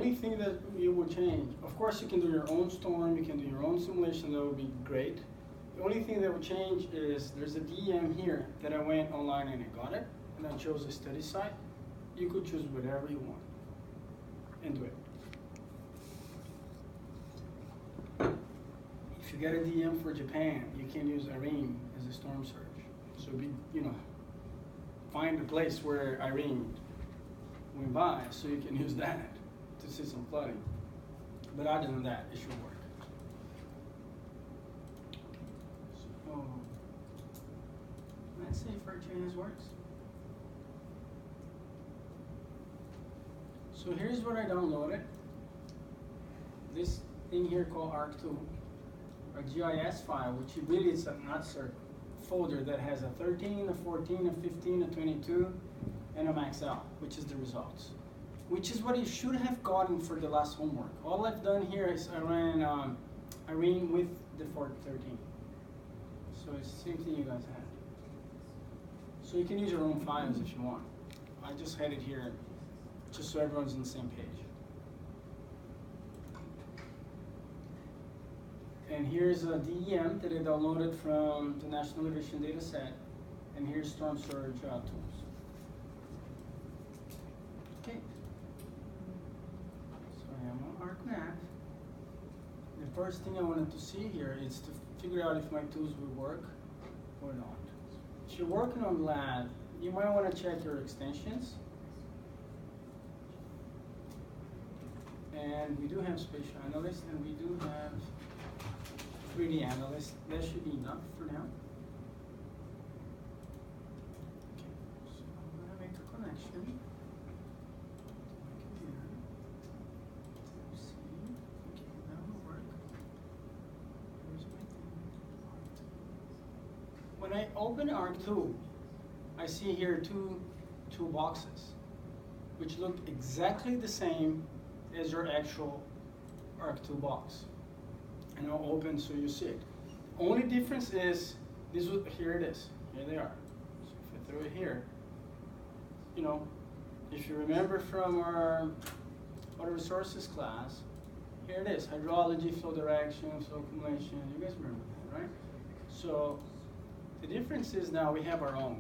only thing that you will change, of course you can do your own storm, you can do your own simulation, that would be great. The only thing that will change is there's a DM here that I went online and I got it, and I chose a study site. You could choose whatever you want and do it. If you get a DM for Japan, you can use Irene as a storm surge. So find a place where Irene went by so you can use that to see some flooding. But other than that, it should work. So let's see if our change works. So here's what I downloaded. This thing here called ARC2, a GIS file, which really is an ATSR folder that has a 13, a 14, a 15, a 22, and a MaxL, which is the results. Which is what you should have gotten for the last homework. All I've done here is I ran Irene with the 13. So it's the same thing you guys had. So you can use your own files if you want. I just had it here just so everyone's on the same page. And here's a DEM that I downloaded from the National Elevation Data Set. And here's Storm Surge tools. Okay. So I am on ArcMap. The first thing I wanted to see here is to figure out if my tools will work or not. If you're working on lab, you might want to check your extensions. And we do have spatial analyst, and we do have 3D analyst. That should be enough for now. Okay, so I'm going to make a connection. Let's see. Okay, that will work. Here's my thing. When I open ARC2, I see here two boxes, which look exactly the same as your actual ARC2 box. And I'll open so you see it. Only difference is here it is. Here they are. So if I throw it here, if you remember from our water resources class, here it is: hydrology, flow direction, flow accumulation. You guys remember that, right? So the difference is now we have our own.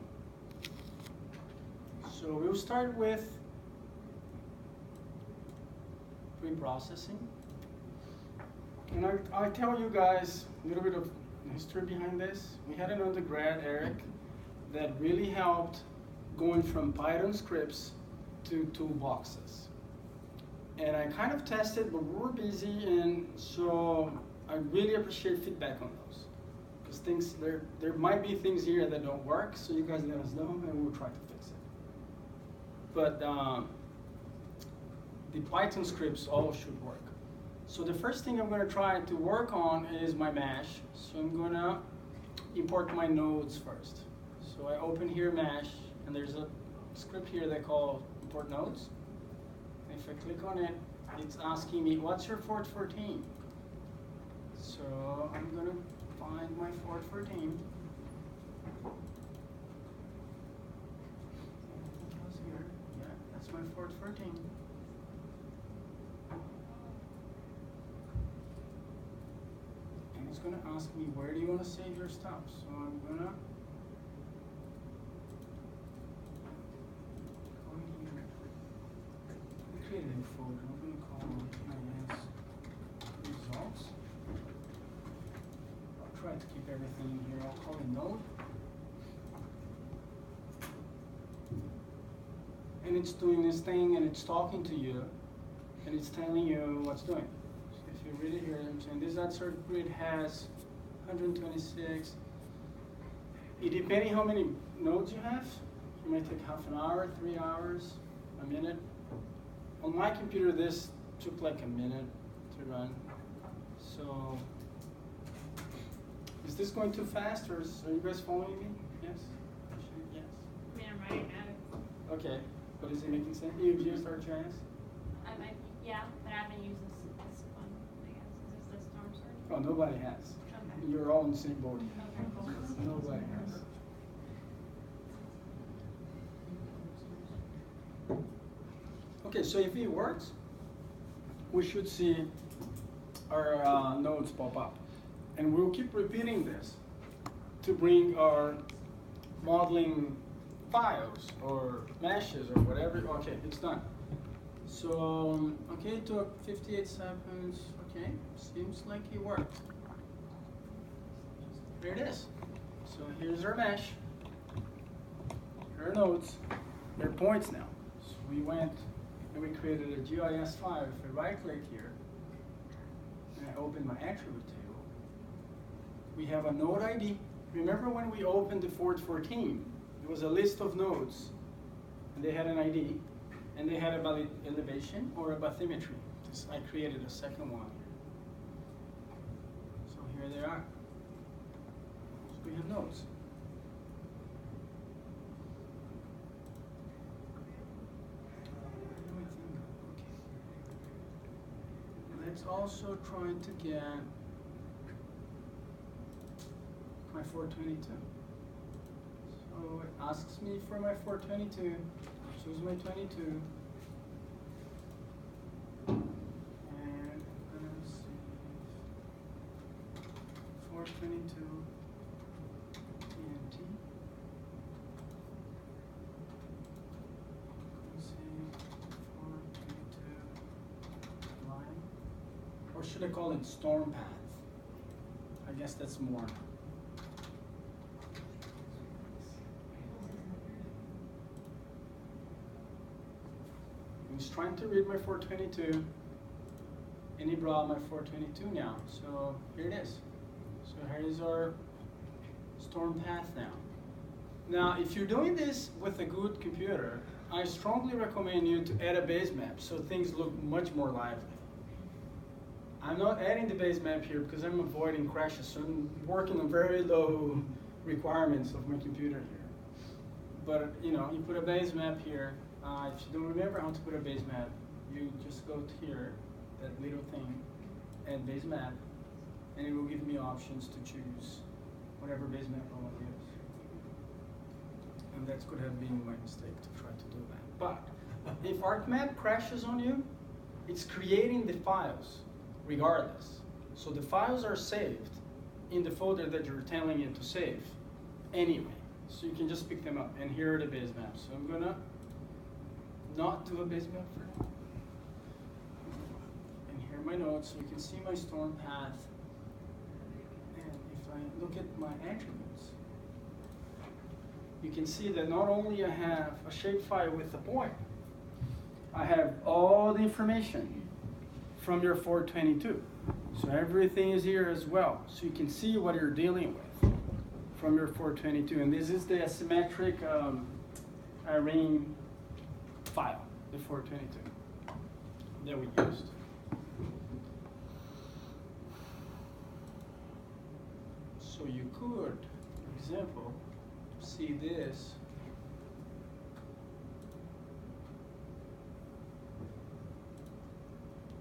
So we'll start with pre-processing. And I'll tell you guys a little bit of history behind this. We had an undergrad, Eric, that really helped going from Python scripts to toolboxes. And I kind of tested, but we were busy, and so I really appreciate feedback on those. Because there might be things here that don't work, so you guys let us know, and we'll try to fix it. But the Python scripts all should work. So the first thing I'm going to try to work on is my mesh. So I'm going to import my nodes first. So I open here mesh, and there's a script here that called import nodes. And if I click on it, it's asking me, what's your Fort 14? So I'm going to find my Fort 14. Here. Yeah, that's my Fort 14. It's going to ask me, where do you want to save your stuff? So I'm going to go in here, create a new folder. I'm going to call it results. I'll try to keep everything in here. I'll call it node. And it's doing this thing, and it's talking to you, and it's telling you what's doing. If you read it here, I'm saying this ATSR grid has 126. It depending how many nodes you have, it might take half an hour, 3 hours, a minute. On my computer, this took like a minute to run. So, is this going too fast, or are you guys following me? Yes? Yes. I mean, I'm writing at it. Okay, but is it making sense? You've used ArcGIS? Yeah, but I haven't used this one, I guess. Is this the storm surge? Oh, nobody has. Okay. You're all in the same boat. Okay, cool. Nobody has. Okay, so if it works, we should see our nodes pop up. And we'll keep repeating this to bring our modeling files or meshes or whatever. Okay, it's done. So, okay, it took 58 seconds. Okay, seems like it worked. There it is. So here's our mesh. Here are nodes. They're points now. So we went and we created a GIS file. If I right click here and I open my attribute table, we have a node ID. Remember when we opened the Fort 14, it was a list of nodes and they had an ID and they had a valid elevation or a bathymetry. So I created a second one here. So here they are. So we have nodes. Let's also try to get my 422. So it asks me for my 422. Choose my 22. And I'm gonna see 422 TNT. Let's see 422 line. Or should I call it storm path? I guess that's more. He's trying to read my 422, and he brought my 422 now. So here it is. So here is our storm path now. Now, if you're doing this with a good computer, I strongly recommend you to add a base map so things look much more lively. I'm not adding the base map here because I'm avoiding crashes, so I'm working on very low requirements of my computer here. But you know, you put a base map here. If you don't remember how to put a base map, you just go to here, that little thing, and base map, and it will give me options to choose whatever base map I want to use. And that could have been my mistake to try to do that. But if ArcMap crashes on you, it's creating the files regardless. So the files are saved in the folder that you're telling it to save anyway. So you can just pick them up, and here are the base maps. So I'm gonna not do a base map for now. And here are my nodes, so you can see my storm path. And if I look at my attributes, you can see that not only I have a shapefile with a point, I have all the information from your 422. So everything is here as well. So you can see what you're dealing with from your 422. And this is the asymmetric array file, the 422 that we used. So you could, for example, see this.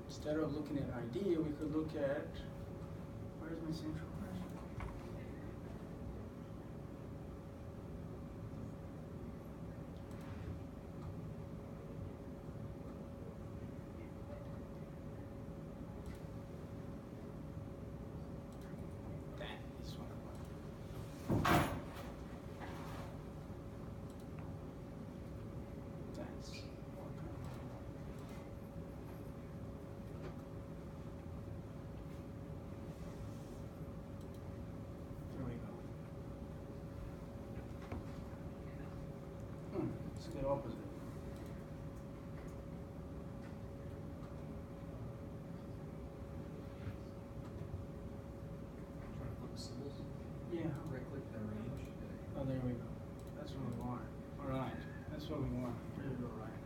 Instead of looking at ID, we could look at, where's my central question? That is what I want. That's it's the opposite. Trying to flip symbols. Yeah. Right click the range. Oh, there we go. That's what we want. All right. That's what we want. There you go, right.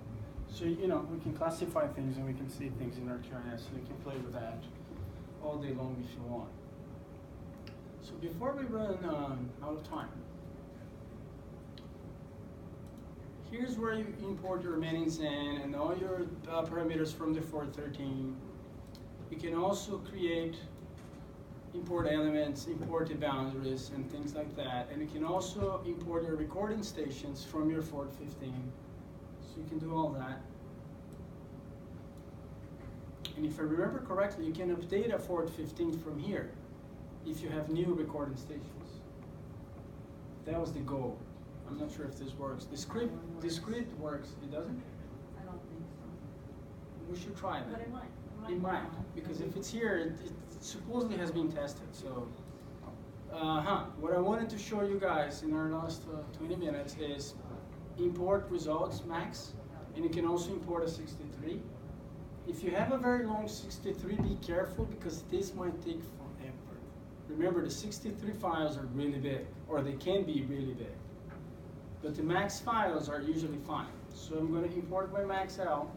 So, you know, we can classify things and we can see things in our QRS, so we can play with that all day long if you want. So before we run out of time, here's where you import your remaining in and all your parameters from the 413. You can also create import elements, import the boundaries, and things like that. And you can also import your recording stations from your 415. So you can do all that. And if I remember correctly, you can update a Ford 15 from here if you have new recording stations. That was the goal. I'm not sure if this works. The script works. It doesn't? I don't think so. We should try But that. it might. It might, because if it's here, it supposedly has been tested. So, what I wanted to show you guys in our last 20 minutes is import results max, and you can also import a 63. If you have a very long 63, be careful because this might take forever. Remember, the 63 files are really big, or they can be really big. But the max files are usually fine. So I'm going to import my max out.